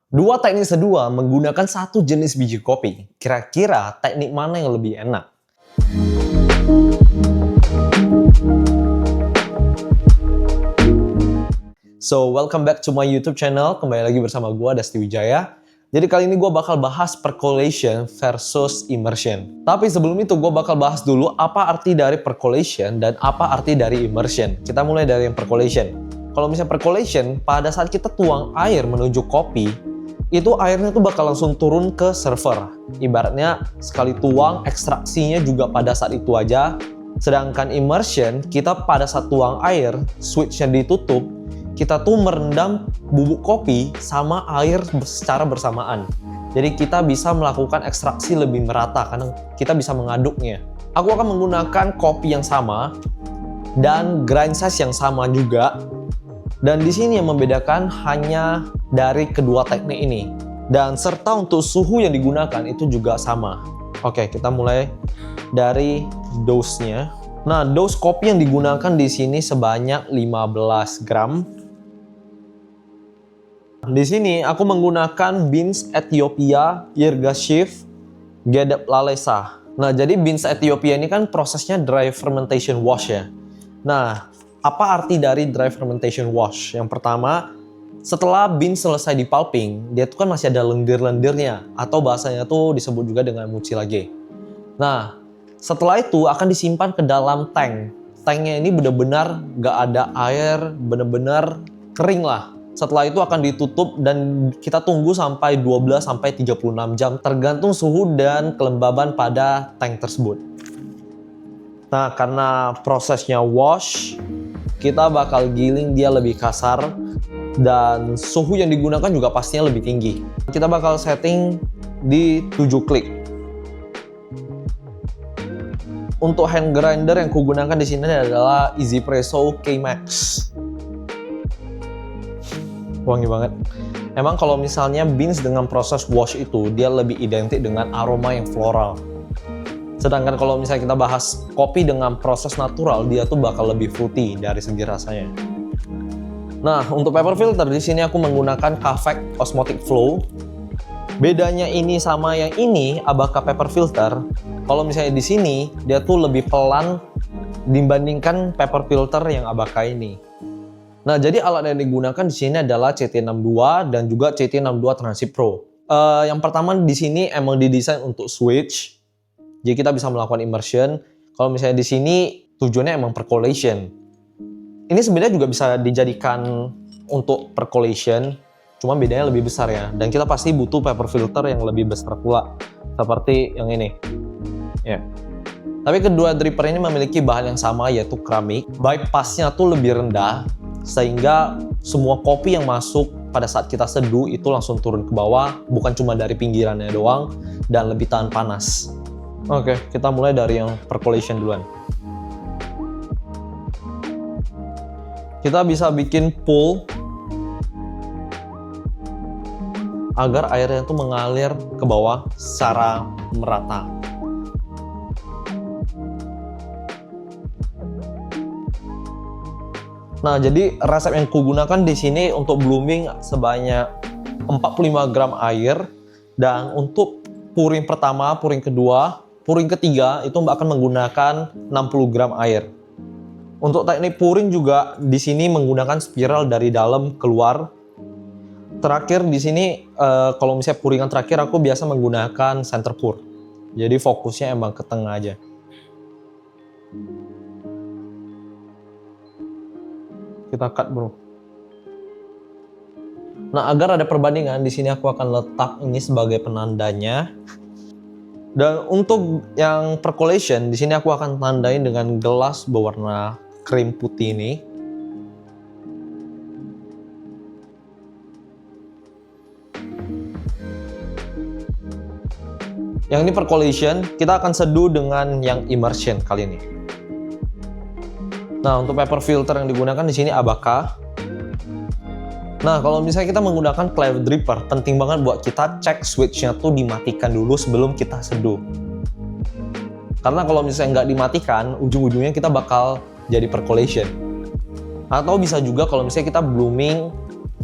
Dua teknik seduh menggunakan satu jenis biji kopi. Kira-kira teknik mana yang lebih enak? So, welcome back to my YouTube channel. Kembali lagi bersama gue, Dasti Wijaya. Jadi kali ini gue bakal bahas percolation versus immersion. Tapi sebelum itu gue bakal bahas dulu apa arti dari percolation dan apa arti dari immersion. Kita mulai dari yang percolation. Kalau misalnya percolation, pada saat kita tuang air menuju kopi, itu airnya tuh bakal langsung turun ke server. Ibaratnya sekali tuang, ekstraksinya juga pada saat itu aja. Sedangkan immersion, kita pada saat tuang air, switchnya ditutup, kita tuh merendam bubuk kopi sama air secara bersamaan. Jadi kita bisa melakukan ekstraksi lebih merata karena kita bisa mengaduknya. Aku akan menggunakan kopi yang sama dan grind size yang sama juga. Dan di sini yang membedakan hanya dari kedua teknik ini. Dan serta untuk suhu yang digunakan itu juga sama. Oke, kita mulai dari dose-nya. Nah, dose kopi yang digunakan di sini sebanyak 15 gram. Di sini aku menggunakan beans Ethiopia Yirgacheffe Gedep Lalesa. Nah, jadi beans Ethiopia ini kan prosesnya dry fermentation wash ya. Nah, apa arti dari dry fermentation wash? Yang pertama, setelah beans selesai dipulping, dia tuh kan masih ada lendir-lendirnya, atau bahasanya tuh disebut juga dengan mucilage. Nah, setelah itu akan disimpan ke dalam tank. Tanknya ini benar-benar gak ada air, benar-benar kering lah. Setelah itu akan ditutup dan kita tunggu sampai 12-36 jam tergantung suhu dan kelembaban pada tank tersebut. Nah, karena prosesnya wash, kita bakal giling dia lebih kasar dan suhu yang digunakan juga pastinya lebih tinggi. Kita bakal setting di 7 klik. Untuk hand grinder yang kugunakan di sini adalah EasyPresso K-Max. Wangi banget. Emang kalau misalnya beans dengan proses wash itu dia lebih identik dengan aroma yang floral. Sedangkan kalau misalnya kita bahas kopi dengan proses natural, dia tuh bakal lebih fruity dari segi rasanya. Nah, untuk paper filter di sini aku menggunakan Kavek Osmotic Flow. Bedanya ini sama yang ini, Abaca paper filter. Kalau misalnya di sini dia tuh lebih pelan dibandingkan paper filter yang Abaca ini. Nah, jadi alat yang digunakan di sini adalah CT62 dan juga CT62 Transit Pro. Yang pertama di sini emang didesain untuk switch. Jadi kita bisa melakukan immersion. Kalau misalnya di sini tujuannya emang percolation. Ini sebenarnya juga bisa dijadikan untuk percolation, cuma bedanya lebih besar ya. Dan kita pasti butuh paper filter yang lebih besar pula, seperti yang ini. Ya. Tapi kedua dripper ini memiliki bahan yang sama, yaitu keramik. Bypassnya tuh lebih rendah, sehingga semua kopi yang masuk pada saat kita seduh itu langsung turun ke bawah, bukan cuma dari pinggirannya doang, dan lebih tahan panas. Oke, kita mulai dari yang percolation duluan. Kita bisa bikin pool agar airnya itu mengalir ke bawah secara merata. Nah, jadi resep yang kugunakan di sini untuk blooming sebanyak 45 gram air, dan untuk pouring pertama, pouring kedua, pouring ketiga itu Mbak akan menggunakan 60 gram air. Untuk teknik pouring juga di sini menggunakan spiral dari dalam keluar. Terakhir di sini kalau misalnya pouringan terakhir aku biasa menggunakan center pour. Jadi fokusnya emang ke tengah aja. Kita cut, bro. Nah, agar ada perbandingan, di sini aku akan letak ini sebagai penandanya. Dan untuk yang percolation, di sini aku akan tandain dengan gelas berwarna krim putih ini. Yang ini percolation, kita akan seduh dengan yang immersion kali ini. Nah, untuk paper filter yang digunakan di sini Abaca. Nah, kalau misalnya kita menggunakan clever dripper, penting banget buat kita cek switchnya tuh dimatikan dulu sebelum kita seduh. Karena kalau misalnya nggak dimatikan, ujung-ujungnya kita bakal jadi percolation. Atau bisa juga kalau misalnya kita blooming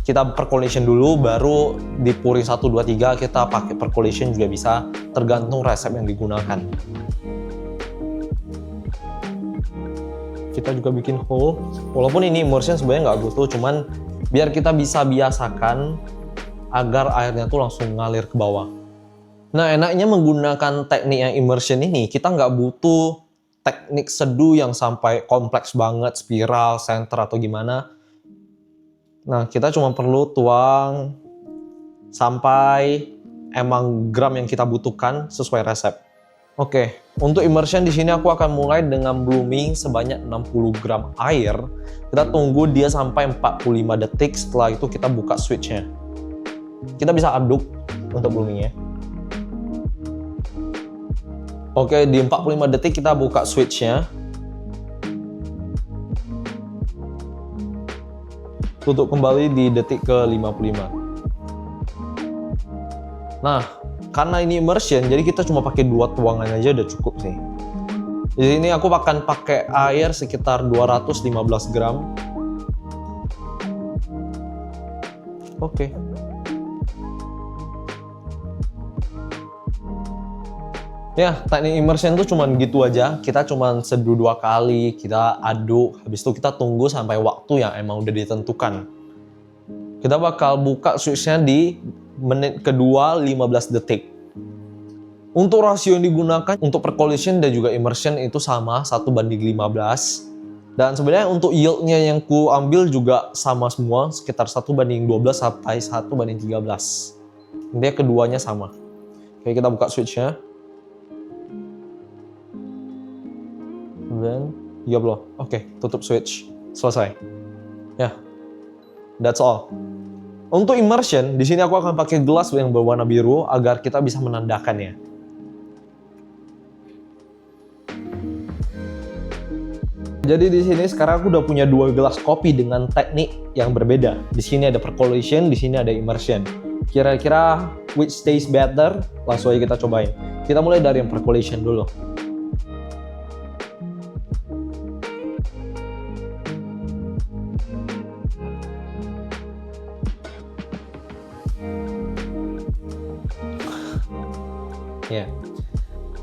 kita percolation dulu, baru di pouring 1, 2, 3 kita pakai percolation juga bisa, tergantung resep yang digunakan. Kita juga bikin hole, walaupun ini immersion sebenarnya nggak butuh, cuman biar kita bisa biasakan agar airnya tuh langsung ngalir ke bawah. Nah, enaknya menggunakan teknik yang immersion ini, kita nggak butuh teknik seduh yang sampai kompleks banget, spiral, center, atau gimana. Nah, kita cuma perlu tuang sampai emang gram yang kita butuhkan sesuai resep. Oke, untuk immersion di sini aku akan mulai dengan blooming sebanyak 60 gram air. Kita tunggu dia sampai 45 detik, setelah itu kita buka switchnya. Kita bisa aduk untuk bloomingnya. Oke, di 45 detik kita buka switchnya. Tutup kembali di detik ke 55. Nah, karena ini immersion, jadi kita cuma pakai 2 tuangan aja udah cukup sih. Di sini aku akan pakai air sekitar 215 gram. Oke. Ya, teknik immersion tuh cuman gitu aja. Kita cuman seduh 2 kali, kita aduk, habis itu kita tunggu sampai waktu yang emang udah ditentukan. Kita bakal buka switchnya di menit kedua 15 detik. Untuk rasio yang digunakan untuk percolation dan juga immersion itu sama, 1:15. Dan sebenarnya untuk yieldnya yang ku ambil juga sama semua, sekitar 1:12 sampai 1:13. Intinya keduanya sama. Oke, kita buka switchnya. Dan ya belum. Oke, tutup switch. Selesai. Ya. That's all. Untuk immersion, di sini aku akan pakai gelas yang berwarna biru agar kita bisa menandakannya. Jadi di sini sekarang aku udah punya 2 gelas kopi dengan teknik yang berbeda. Di sini ada percolation, di sini ada immersion. Kira-kira which tastes better? Langsung aja kita cobain. Kita mulai dari yang percolation dulu. Ya.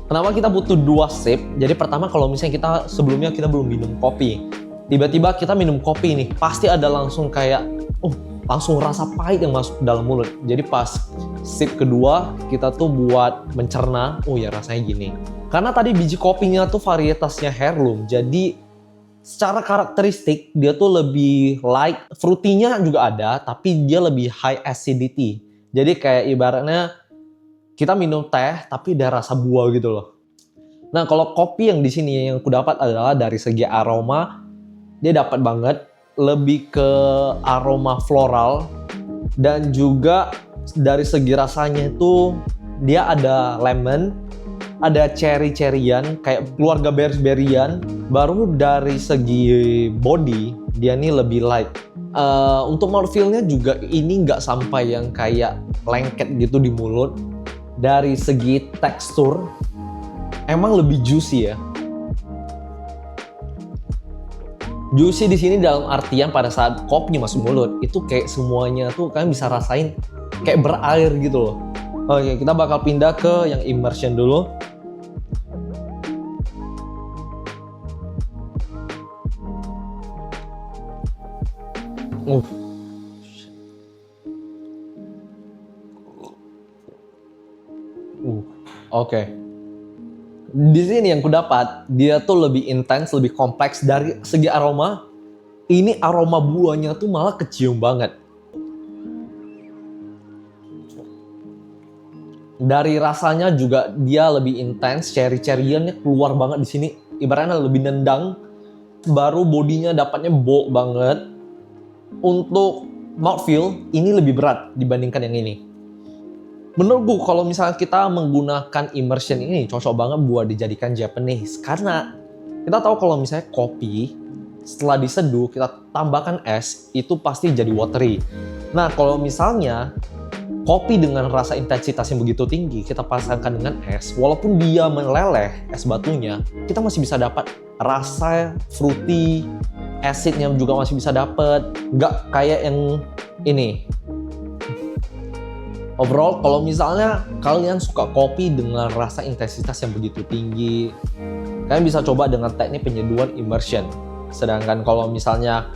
Kenapa kita butuh 2 sip? Jadi pertama kalau misalnya kita sebelumnya kita belum minum kopi, tiba-tiba kita minum kopi nih, pasti ada langsung kayak, langsung rasa pahit yang masuk ke dalam mulut. Jadi pas sip kedua kita tuh buat mencerna, ya rasanya gini. Karena tadi biji kopinya tuh varietasnya heirloom, jadi secara karakteristik dia tuh lebih light, fruity-nya juga ada, tapi dia lebih high acidity. Jadi kayak ibaratnya kita minum teh tapi ada rasa buah gitu loh. Nah, kalau kopi yang di sini yang aku dapat adalah dari segi aroma, dia dapat banget lebih ke aroma floral, dan juga dari segi rasanya itu dia ada lemon, ada cherry-cherryan, kayak keluarga berries-berryan. Baru dari segi body dia nih lebih light. Untuk mouthfeel-nya juga ini nggak sampai yang kayak lengket gitu di mulut. Dari segi tekstur emang lebih juicy ya. Juicy di sini dalam artian pada saat kopinya masuk mulut itu kayak semuanya tuh kalian bisa rasain kayak berair gitu loh. Oke, kita bakal pindah ke yang immersion dulu. Oke. Di sini yang kudapat, dia tuh lebih intens, lebih kompleks dari segi aroma. Ini aroma buahnya tuh malah kecium banget. Dari rasanya juga dia lebih intens, cherry-cherryannya keluar banget di sini. Ibaratnya lebih nendang. Baru bodinya dapatnya bold banget. Untuk mouthfeel, ini lebih berat dibandingkan yang ini. Menurutku kalau misalnya kita menggunakan immersion ini cocok banget buat dijadikan Japanese, karena kita tahu kalau misalnya kopi setelah diseduh kita tambahkan es itu pasti jadi watery. Nah, kalau misalnya kopi dengan rasa intensitas yang begitu tinggi kita pasangkan dengan es, walaupun dia meleleh es batunya, kita masih bisa dapat rasa fruity, acidnya juga masih bisa dapat. Nggak kayak yang ini. Overall, kalau misalnya kalian suka kopi dengan rasa intensitas yang begitu tinggi, kalian bisa coba dengan teknik penyeduhan immersion. Sedangkan kalau misalnya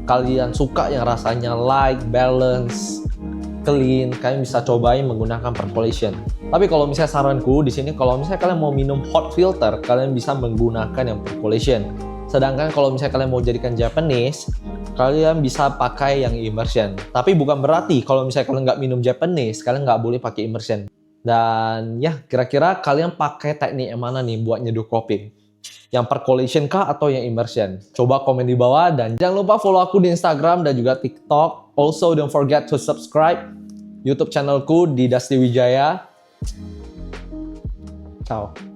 kalian suka yang rasanya light, balance, clean, kalian bisa cobain menggunakan percolation. Tapi kalau misalnya saranku di sini, kalau misalnya kalian mau minum hot filter, kalian bisa menggunakan yang percolation. Sedangkan kalau misalnya kalian mau jadikan Japanese, kalian bisa pakai yang immersion. Tapi bukan berarti kalau misalnya kalian nggak minum Japanese, kalian nggak boleh pakai immersion. Dan ya, kira-kira kalian pakai teknik yang mana nih buat nyeduh kopi? Yang percolation kah atau yang immersion? Coba komen di bawah dan jangan lupa follow aku di Instagram dan juga TikTok. Also, don't forget to subscribe YouTube channelku di Dusty Wijaya. Ciao.